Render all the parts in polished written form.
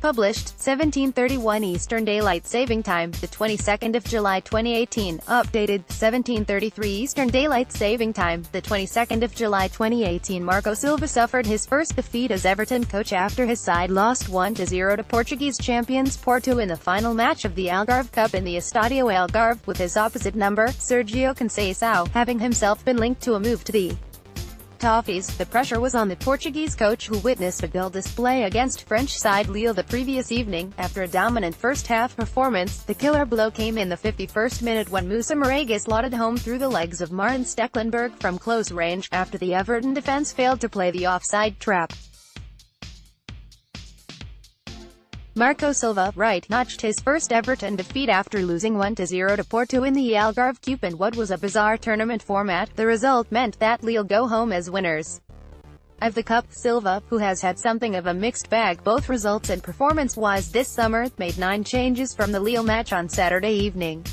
Published, 17:31 Eastern Daylight Saving Time, the 22nd of July 2018. Updated, 17:33 Eastern Daylight Saving Time, the 22nd of July 2018. Marco Silva suffered his first defeat as Everton coach after his side lost 1-0 to Portuguese champions Porto in the final match of the Algarve Cup in the Estadio Algarve, with his opposite number, Sergio Conceicao, having himself been linked to a move to the Toffees. The pressure was on the Portuguese coach, who witnessed a dull display against French side Lille the previous evening. After a dominant first-half performance, the killer blow came in the 51st minute when Marega slotted home through the legs of Martin Stecklenburg from close range, after the Everton defence failed to play the offside trap. Marco Silva, right, notched his first Everton defeat after losing 1-0 to Porto in the Algarve Cup in what was a bizarre tournament format. The result meant that Lille go home as winners of the Cup. Silva, who has had something of a mixed bag both results and performance-wise this summer, made 9 changes from the Lille match on Saturday evening.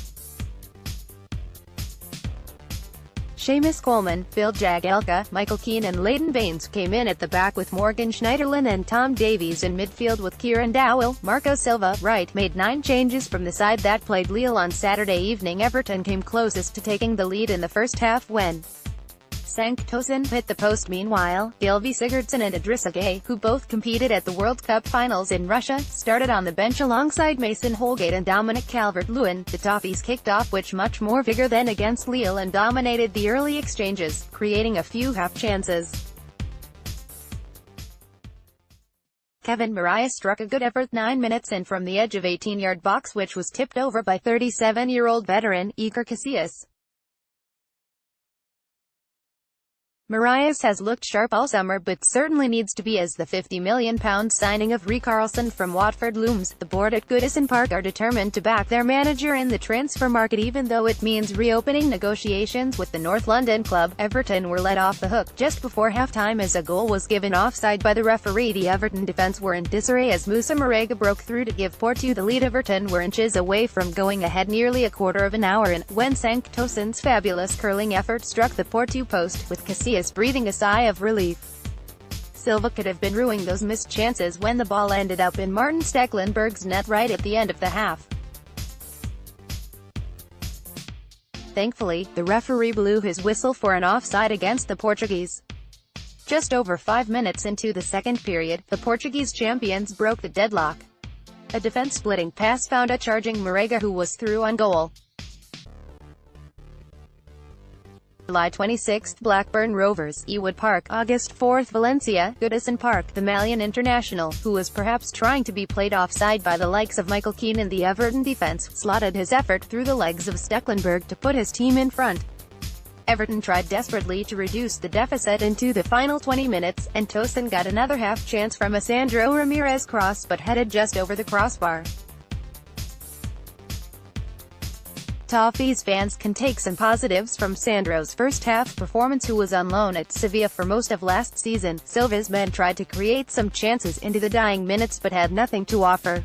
Seamus Coleman, Phil Jagielka, Michael Keane and Leighton Baines came in at the back with Morgan Schneiderlin and Tom Davies in midfield with Kieran Dowell. Marco Silva, right, made 9 changes from the side that played Lille on Saturday evening. Everton came closest to taking the lead in the first half when Cenk Tosun hit the post. Meanwhile, Gylfi Sigurdsson and Idrissa Gueye, who both competed at the World Cup finals in Russia, started on the bench alongside Mason Holgate and Dominic Calvert-Lewin. The Toffees kicked off with much more vigour than against Lille and dominated the early exchanges, creating a few half chances. Kevin Marega struck a good effort 9 minutes in from the edge of 18-yard box, which was tipped over by 37-year-old veteran Iker Casillas. Marega has looked sharp all summer, but certainly needs to be, as the £50 million signing of Richarlison from Watford looms. The board at Goodison Park are determined to back their manager in the transfer market, even though it means reopening negotiations with the North London club. Everton were let off the hook just before half-time as a goal was given offside by the referee. The Everton defence were in disarray as Marega broke through to give Porto the lead. Everton were inches away from going ahead nearly a quarter of an hour in, when Cenk Tosun's fabulous curling effort struck the Porto post, with Casillas breathing a sigh of relief. Silva could have been ruining those missed chances when the ball ended up in Martin Stecklenburg's net right at the end of the half. Thankfully, the referee blew his whistle for an offside against the Portuguese. Just over 5 minutes into the second period, the Portuguese champions broke the deadlock. A defense-splitting pass found a charging Marega, who was through on goal. July 26, Blackburn Rovers, Ewood Park. August 4, Valencia, Goodison Park. The Malian international, who was perhaps trying to be played offside by the likes of Michael Keane in the Everton defence, slotted his effort through the legs of Stecklenburg to put his team in front. Everton tried desperately to reduce the deficit into the final 20 minutes, and Tosun got another half chance from a Sandro Ramirez cross, but headed just over the crossbar. Toffees fans can take some positives from Sandro's first-half performance, who was on loan at Sevilla for most of last season. Silva's men tried to create some chances into the dying minutes but had nothing to offer.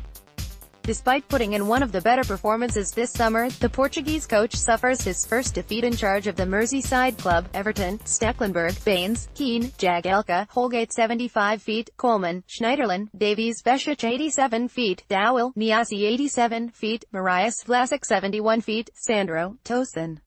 Despite putting in one of the better performances this summer, the Portuguese coach suffers his first defeat in charge of the Merseyside club. Everton, Stecklenburg, Baines, Keane, Jagielka, Holgate 75 feet, Coleman, Schneiderlin, Davies, Besic 87 feet, Dowell, Niasse 87 feet, Marius Vlasic 71 feet, Sandro, Tosun.